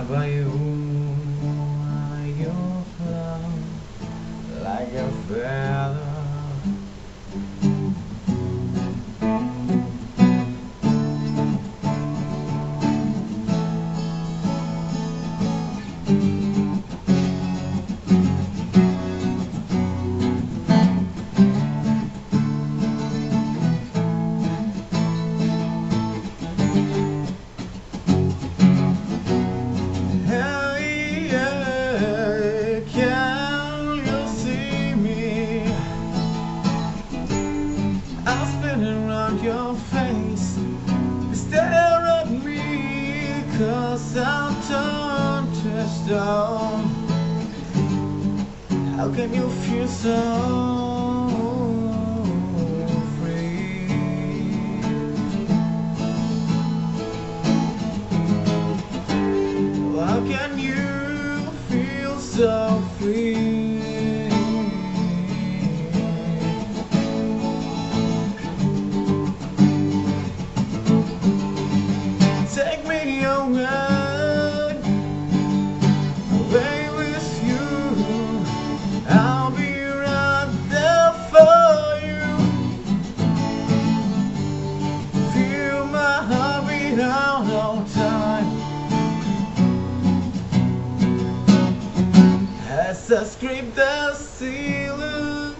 Whenever you fly like a feather, your face, stare at me, 'cause I'm turned to stone. How can you feel so free? How can you feel so free? Take me away with you. I'll be right there for you. Feel my heart beat out all time as I scrape the ceiling.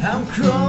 I'm crawling